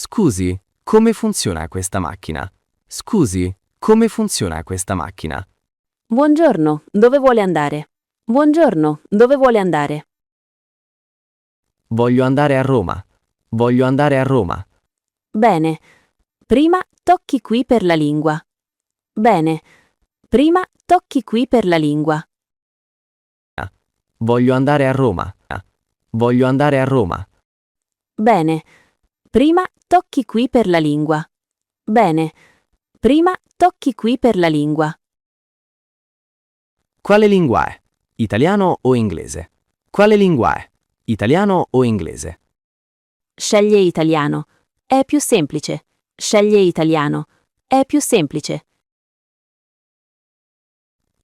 Scusi, come funziona questa macchina? Scusi, come funziona questa macchina? Buongiorno, dove vuole andare? Buongiorno, dove vuole andare? Voglio andare a Roma. Voglio andare a Roma. Bene. Prima tocchi qui per la lingua. Bene. Prima tocchi qui per la lingua. Voglio andare a Roma. Voglio andare a Roma. Bene. Prima tocchi qui per la lingua. Bene. Prima tocchi qui per la lingua. Quale lingua è? Italiano o inglese? Quale lingua è? Italiano o inglese? Sceglie italiano. È più semplice. Sceglie italiano. È più semplice.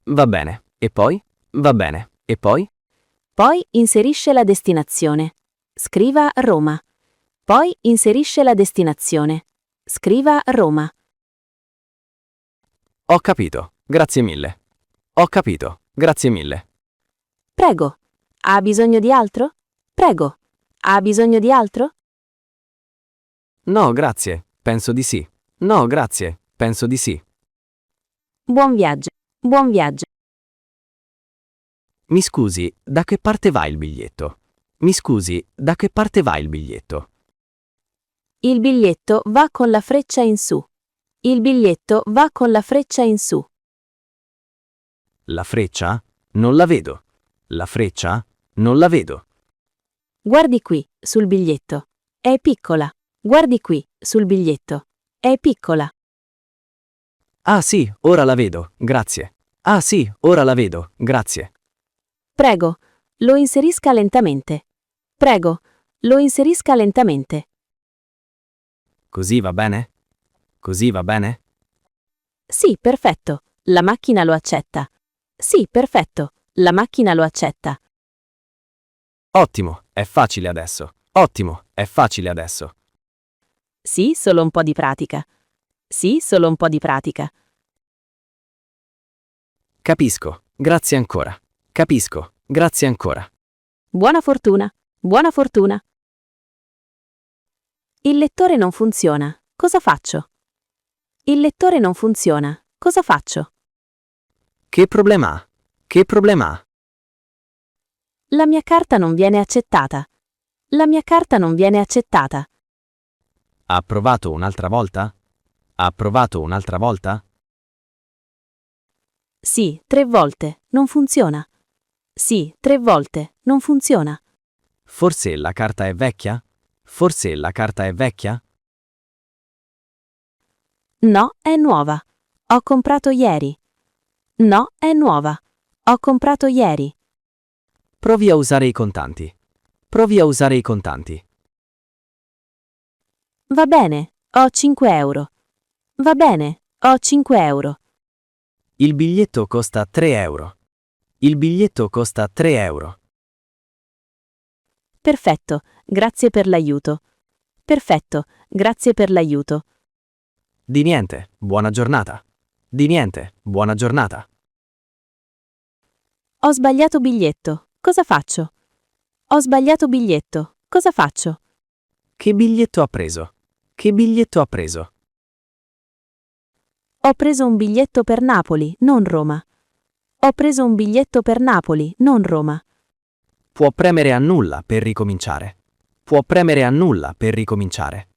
Va bene. E poi? Va bene. E poi? Poi inserisce la destinazione. Scriva Roma. Poi inserisce la destinazione. Scriva Roma. Ho capito. Grazie mille. Ho capito. Grazie mille. Prego. Ha bisogno di altro? Prego. Ha bisogno di altro? No, grazie. Penso di sì. No, grazie. Penso di sì. Buon viaggio. Buon viaggio. Mi scusi, da che parte va il biglietto? Mi scusi, da che parte va il biglietto? Il biglietto va con la freccia in su. Il biglietto va con la freccia in su. La freccia? Non la vedo. La freccia? Non la vedo. Guardi qui, sul biglietto. È piccola. Guardi qui, sul biglietto. È piccola. Ah sì, ora la vedo, grazie. Ah sì, ora la vedo, grazie. Prego, lo inserisca lentamente. Prego, lo inserisca lentamente. Così va bene? Così va bene? Sì, perfetto. La macchina lo accetta. Sì, perfetto. La macchina lo accetta. Ottimo, è facile adesso. Ottimo, è facile adesso. Sì, solo un po' di pratica. Sì, solo un po' di pratica. Capisco, grazie ancora. Capisco, grazie ancora. Buona fortuna. Buona fortuna. Il lettore non funziona. Cosa faccio? Il lettore non funziona. Cosa faccio? Che problema ha? Che problema ha? La mia carta non viene accettata. La mia carta non viene accettata. Ha provato un'altra volta? Ha provato un'altra volta? Sì, 3 volte. Non funziona. Sì, 3 volte. Non funziona. Forse la carta è vecchia? Forse la carta è vecchia? No, è nuova. Ho comprato ieri. No, è nuova. Ho comprato ieri. Provi a usare i contanti. Provi a usare i contanti. Va bene, ho 5 euro. Va bene, ho 5 euro. Il biglietto costa 3 euro. Il biglietto costa 3 euro. Perfetto, grazie per l'aiuto. Perfetto, grazie per l'aiuto. Di niente, buona giornata. Di niente, buona giornata. Ho sbagliato biglietto. Cosa faccio? Ho sbagliato biglietto. Cosa faccio? Che biglietto ha preso? Che biglietto ha preso? Ho preso un biglietto per Napoli, non Roma. Ho preso un biglietto per Napoli, non Roma. Può premere annulla per ricominciare. Può premere annulla per ricominciare.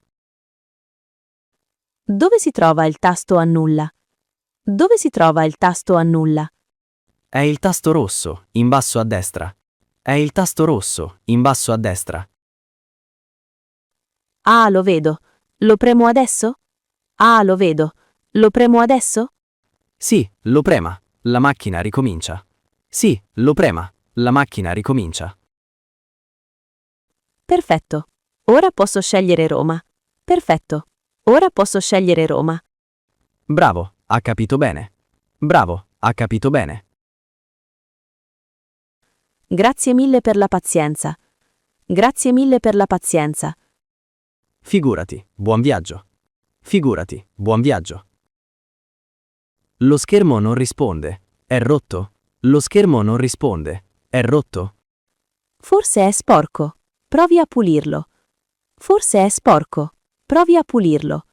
Dove si trova il tasto annulla? Dove si trova il tasto annulla? È il tasto rosso, in basso a destra. È il tasto rosso, in basso a destra. Ah, lo vedo. Lo premo adesso? Ah, lo vedo. Lo premo adesso? Sì, lo prema. La macchina ricomincia. Sì, lo prema. La macchina ricomincia. Perfetto. Ora posso scegliere Roma. Perfetto. Ora posso scegliere Roma. Bravo, ha capito bene. Bravo, ha capito bene. Grazie mille per la pazienza. Grazie mille per la pazienza. Figurati, buon viaggio. Figurati, buon viaggio. Lo schermo non risponde. È rotto? Lo schermo non risponde. È rotto? Forse è sporco. Provi a pulirlo. Forse è sporco. Provi a pulirlo.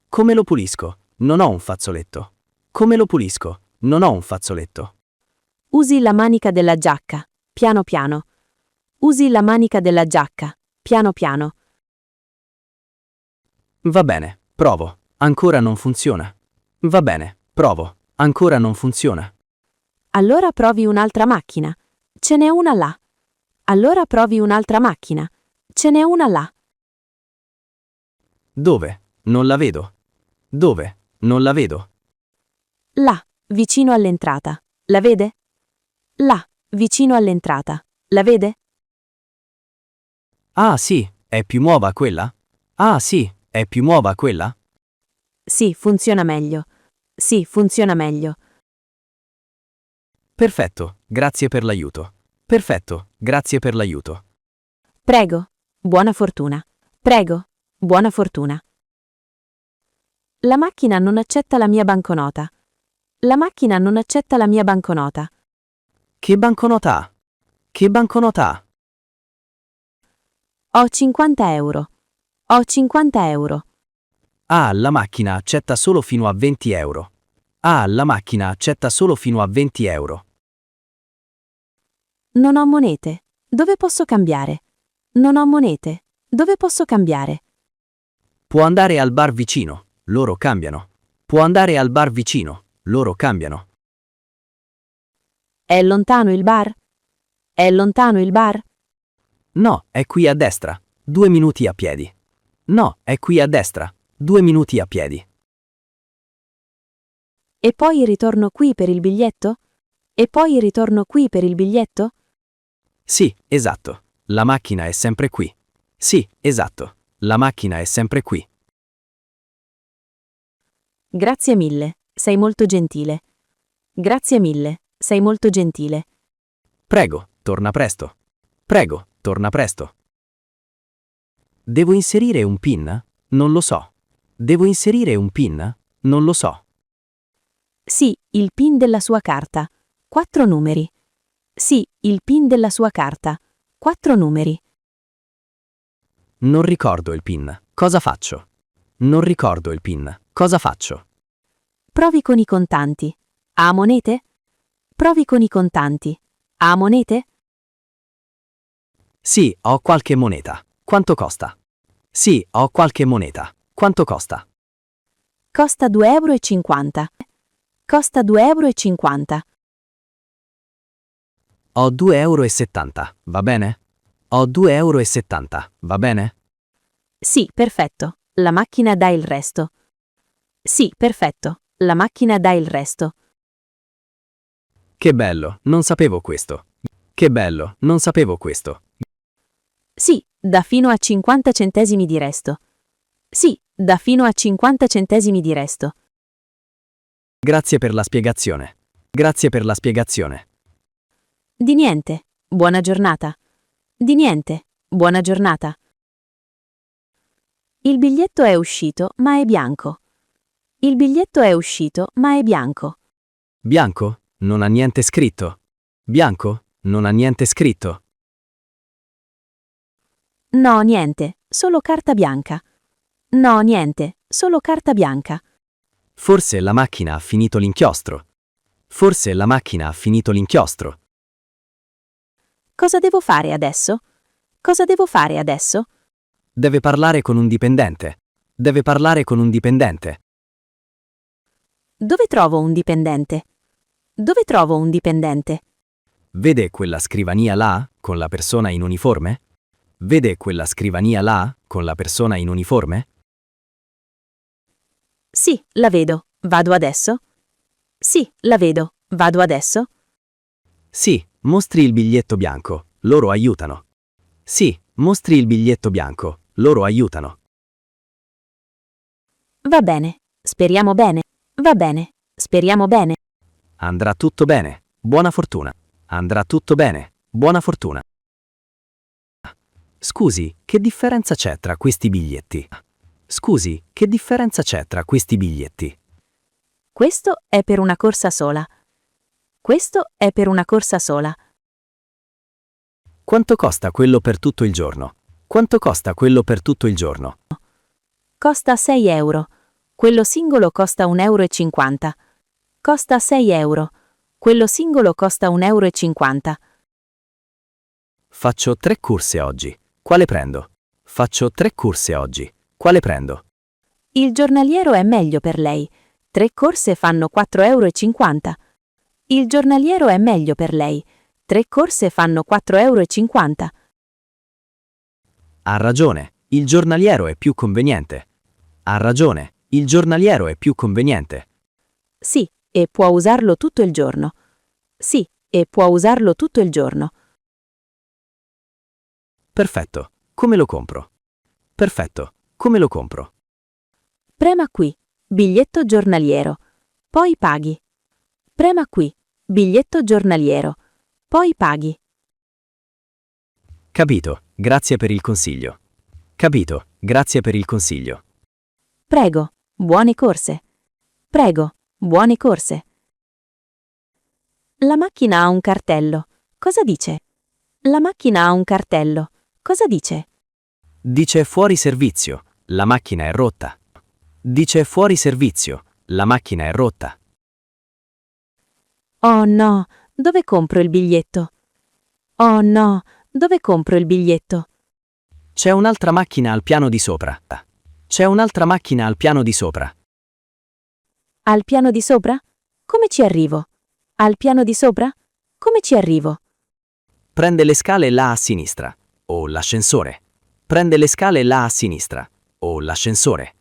Come lo pulisco? Non ho un fazzoletto. Come lo pulisco? Non ho un fazzoletto. Usi la manica della giacca, piano piano. Usi la manica della giacca, piano piano. Va bene, provo. Ancora non funziona. Va bene, provo. Ancora non funziona. Allora provi un'altra macchina. Ce n'è una là. Allora provi un'altra macchina. Ce n'è una là. Dove? Non la vedo. Dove? Non la vedo. Là, vicino all'entrata. La vede? Là, vicino all'entrata. La vede? Ah sì, è più nuova quella? Ah sì, è più nuova quella? Sì, funziona meglio. Sì, funziona meglio. Perfetto, grazie per l'aiuto. Perfetto, grazie per l'aiuto. Prego. Buona fortuna. Prego. Buona fortuna. La macchina non accetta la mia banconota. La macchina non accetta la mia banconota. Che banconota ha? Che banconota ha? Ho 50 euro. Ho 50 euro. Ah, la macchina accetta solo fino a 20 euro. Ah, la macchina accetta solo fino a 20 euro. Non ho monete. Dove posso cambiare? Non ho monete. Dove posso cambiare? Può andare al bar vicino, loro cambiano. Può andare al bar vicino, loro cambiano. È lontano il bar? È lontano il bar? No, è qui a destra. 2 minuti a piedi. No, è qui a destra. 2 minuti a piedi. E poi ritorno qui per il biglietto? E poi ritorno qui per il biglietto? Sì, esatto. La macchina è sempre qui. Sì, esatto. La macchina è sempre qui. Grazie mille, sei molto gentile. Grazie mille, sei molto gentile. Prego, torna presto. Prego, torna presto. Devo inserire un PIN? Non lo so. Devo inserire un PIN? Non lo so. Sì, il PIN della sua carta. 4 numeri. Sì, il PIN della sua carta. 4 numeri. Non ricordo il PIN. Cosa faccio? Non ricordo il PIN. Cosa faccio? Provi con i contanti. Ha monete? Provi con i contanti. Ha monete? Sì, ho qualche moneta. Quanto costa? Sì, ho qualche moneta. Quanto costa? Costa 2,50 euro. Costa 2,50 euro. Ho 2,70 euro, va bene? Ho 2,70 euro, va bene? Sì, perfetto. La macchina dà il resto. Sì, perfetto. La macchina dà il resto. Che bello, non sapevo questo. Che bello, non sapevo questo. Sì, dà fino a 50 centesimi di resto. Sì, dà fino a 50 centesimi di resto. Grazie per la spiegazione. Grazie per la spiegazione. Di niente. Buona giornata. Di niente. Buona giornata. Il biglietto è uscito, ma è bianco. Il biglietto è uscito, ma è bianco. Bianco? Non ha niente scritto. Bianco? Non ha niente scritto. No, niente, solo carta bianca. No, niente, solo carta bianca. Forse la macchina ha finito l'inchiostro. Forse la macchina ha finito l'inchiostro. Cosa devo fare adesso? Cosa devo fare adesso? Deve parlare con un dipendente. Deve parlare con un dipendente. Dove trovo un dipendente? Dove trovo un dipendente? Vede quella scrivania là, con la persona in uniforme? Vede quella scrivania là, con la persona in uniforme? Sì, la vedo. Vado adesso? Sì, la vedo. Vado adesso? Sì, mostri il biglietto bianco. Loro aiutano. Sì, mostri il biglietto bianco. Loro aiutano. Va bene. Speriamo bene. Va bene. Speriamo bene. Andrà tutto bene. Buona fortuna. Andrà tutto bene. Buona fortuna. Scusi, che differenza c'è tra questi biglietti? Scusi, che differenza c'è tra questi biglietti? Questo è per una corsa sola. Questo è per una corsa sola. Quanto costa quello per tutto il giorno? Quanto costa quello per tutto il giorno? Costa 6 euro. Quello singolo costa 1,50 euro. Costa 6 euro. Quello singolo costa 1,50 euro. Faccio 3 corse oggi. Quale prendo? Faccio 3 corse oggi. Quale prendo? Il giornaliero è meglio per lei. 3 corse fanno 4,50 euro. Il giornaliero è meglio per lei. 3 corse fanno 4,50 euro. Ha ragione, il giornaliero è più conveniente. Ha ragione, il giornaliero è più conveniente. Sì, e può usarlo tutto il giorno. Sì, e può usarlo tutto il giorno. Perfetto, come lo compro? Perfetto, come lo compro? Prema qui, biglietto giornaliero. Poi paghi. Prema qui, biglietto giornaliero. Poi paghi. Capito, grazie per il consiglio. Capito, grazie per il consiglio. Prego, buone corse. Prego, buone corse. La macchina ha un cartello. Cosa dice? La macchina ha un cartello. Cosa dice? Dice fuori servizio, la macchina è rotta. Dice fuori servizio, la macchina è rotta. Oh no, dove compro il biglietto? Oh no, dove compro il biglietto? C'è un'altra macchina al piano di sopra. C'è un'altra macchina al piano di sopra. Al piano di sopra? Come ci arrivo? Al piano di sopra? Come ci arrivo? Prende le scale là a sinistra. O l'ascensore. Prende le scale là a sinistra. O l'ascensore.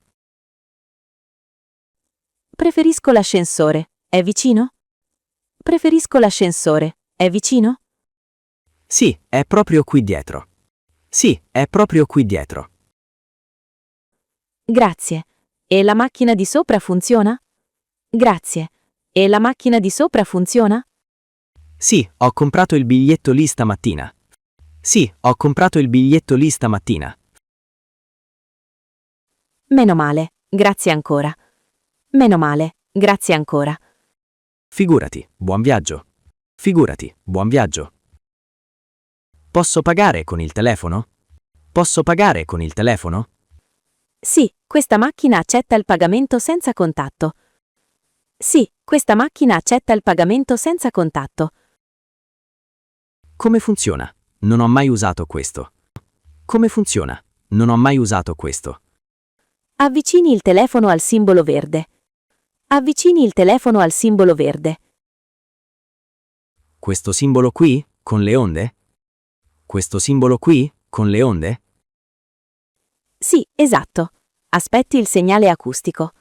Preferisco l'ascensore. È vicino? Preferisco l'ascensore. È vicino? Sì, è proprio qui dietro. Sì, è proprio qui dietro. Grazie. E la macchina di sopra funziona? Grazie. E la macchina di sopra funziona? Sì, ho comprato il biglietto lì stamattina. Sì, ho comprato il biglietto lì stamattina. Meno male. Grazie ancora. Meno male. Grazie ancora. Figurati, buon viaggio. Figurati, buon viaggio. Posso pagare con il telefono? Posso pagare con il telefono? Sì, questa macchina accetta il pagamento senza contatto. Sì, questa macchina accetta il pagamento senza contatto. Come funziona? Non ho mai usato questo. Come funziona? Non ho mai usato questo. Avvicini il telefono al simbolo verde. Avvicini il telefono al simbolo verde. Questo simbolo qui, con le onde? Questo simbolo qui, con le onde? Sì, esatto. Aspetti il segnale acustico.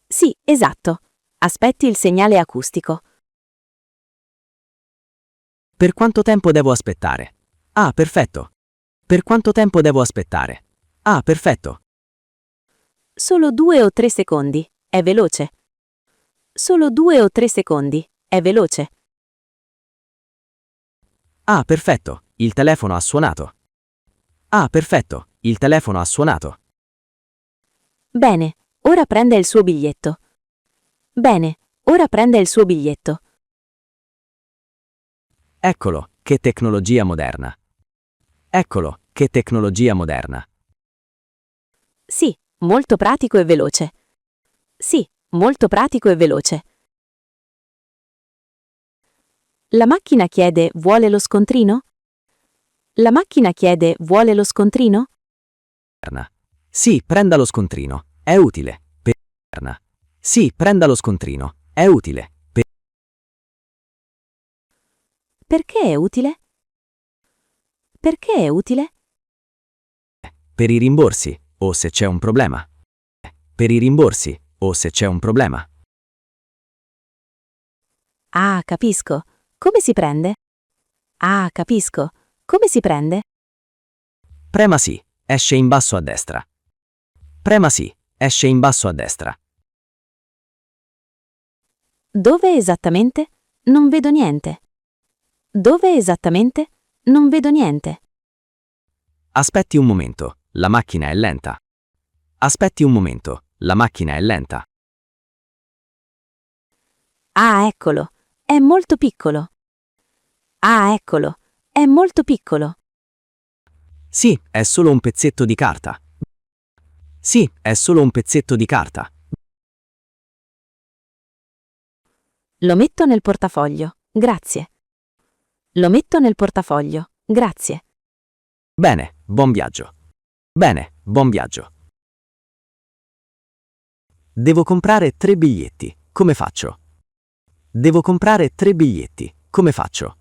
Sì, esatto. Aspetti il segnale acustico. Per quanto tempo devo aspettare? Ah, perfetto. Per quanto tempo devo aspettare? Ah, perfetto. Solo 2 o 3 secondi. È veloce. Solo 2 o 3 secondi. È veloce. Ah, perfetto. Il telefono ha suonato. Ah, perfetto. Il telefono ha suonato. Bene, ora prende il suo biglietto. Bene, ora prende il suo biglietto. Eccolo, che tecnologia moderna. Eccolo, che tecnologia moderna. Sì, molto pratico e veloce. Sì, molto pratico e veloce. La macchina chiede: vuole lo scontrino? La macchina chiede: vuole lo scontrino? Sì, prenda lo scontrino. È utile. Per. Sì, prenda lo scontrino. È utile. Perché è utile? Perché è utile? Per i rimborsi, o se c'è un problema. Per i rimborsi, o se c'è un problema. Ah, capisco. Come si prende? Ah, capisco. Come si prende? Prema sì, esce in basso a destra. Prema sì, esce in basso a destra. Dove esattamente? Non vedo niente. Dove esattamente? Non vedo niente. Aspetti un momento, la macchina è lenta. Aspetti un momento, la macchina è lenta. Ah, eccolo. È molto piccolo. Ah, eccolo. È molto piccolo. Sì, è solo un pezzetto di carta. Sì, è solo un pezzetto di carta. Lo metto nel portafoglio, grazie. Lo metto nel portafoglio, grazie. Bene, buon viaggio. Bene, buon viaggio. Devo comprare 3 biglietti. Come faccio? Devo comprare 3 biglietti. Come faccio?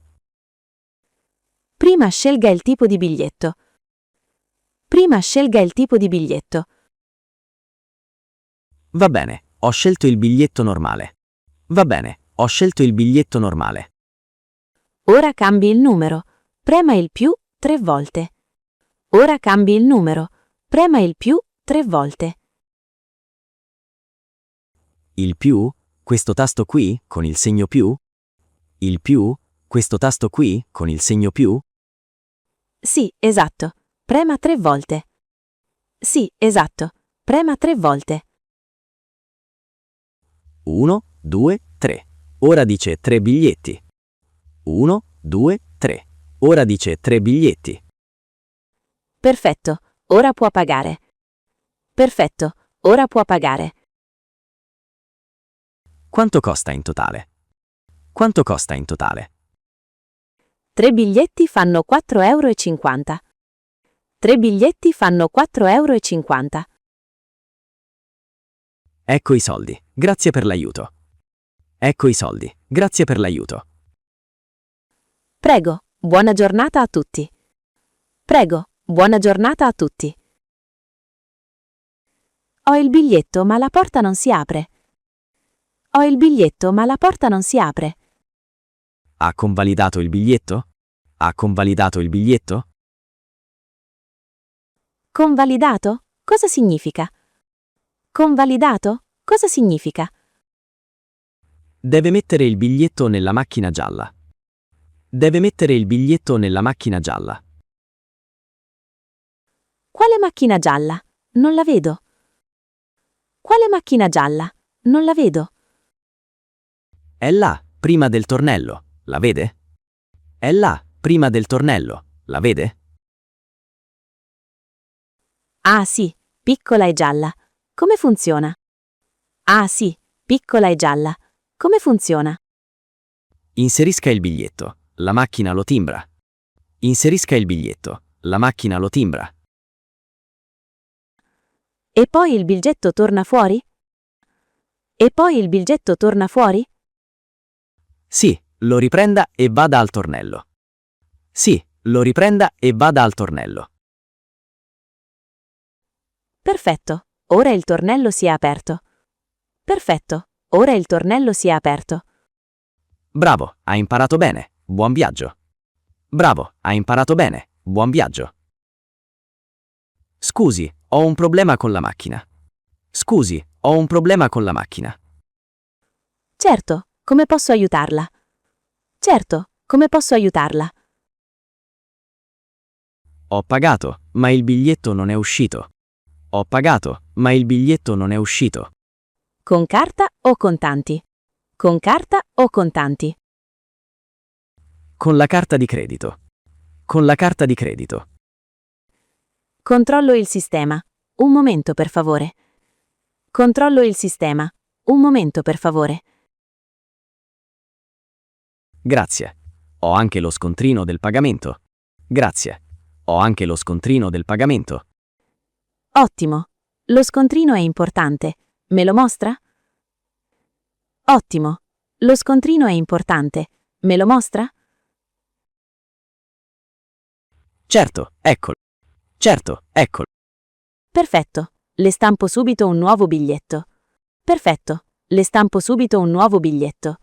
Prima scelga il tipo di biglietto. Prima scelga il tipo di biglietto. Va bene, ho scelto il biglietto normale. Va bene, ho scelto il biglietto normale. Ora cambi il numero. Prema il più 3 volte. Ora cambi il numero. Prema il più 3 volte. Il più? Questo tasto qui, con il segno più? Il più? Questo tasto qui, con il segno più? Sì, esatto. Prema 3 volte. Sì, esatto. Prema 3 volte. 1, 2, 3. Ora dice 3 biglietti. 1, 2, 3. Ora dice 3 biglietti. Perfetto. Ora può pagare. Perfetto. Ora può pagare. Quanto costa in totale? Quanto costa in totale? 3 biglietti fanno 4,50 €. 3 biglietti fanno 4,50 €. Ecco i soldi. Grazie per l'aiuto. Ecco i soldi. Grazie per l'aiuto. Prego, buona giornata a tutti. Prego, buona giornata a tutti. Ho il biglietto, ma la porta non si apre. Ho il biglietto, ma la porta non si apre. Ha convalidato il biglietto? Ha convalidato il biglietto? Convalidato? Cosa significa? Convalidato? Cosa significa? Deve mettere il biglietto nella macchina gialla. Deve mettere il biglietto nella macchina gialla. Quale macchina gialla? Non la vedo. Quale macchina gialla? Non la vedo. È là, prima del tornello. La vede? È là, prima del tornello. La vede? Ah sì, piccola e gialla. Come funziona? Ah sì, piccola e gialla. Come funziona? Inserisca il biglietto. La macchina lo timbra. Inserisca il biglietto. La macchina lo timbra. E poi il biglietto torna fuori? E poi il biglietto torna fuori? Sì, lo riprenda e vada al tornello. Sì, lo riprenda e vada al tornello. Perfetto, ora il tornello si è aperto. Perfetto, ora il tornello si è aperto. Bravo, ha imparato bene. Buon viaggio. Bravo, ha imparato bene. Buon viaggio. Scusi, ho un problema con la macchina. Scusi, ho un problema con la macchina. Certo, come posso aiutarla? Certo, come posso aiutarla? Ho pagato, ma il biglietto non è uscito. Ho pagato, ma il biglietto non è uscito. Con carta o contanti? Con carta o contanti? Con la carta di credito. Con la carta di credito. Controllo il sistema. Un momento, per favore. Controllo il sistema. Un momento, per favore. Grazie. Ho anche lo scontrino del pagamento. Grazie. Ho anche lo scontrino del pagamento. Ottimo. Lo scontrino è importante. Me lo mostra? Ottimo. Lo scontrino è importante. Me lo mostra? Certo, eccolo. Certo, eccolo. Perfetto. Le stampo subito un nuovo biglietto. Perfetto. Le stampo subito un nuovo biglietto.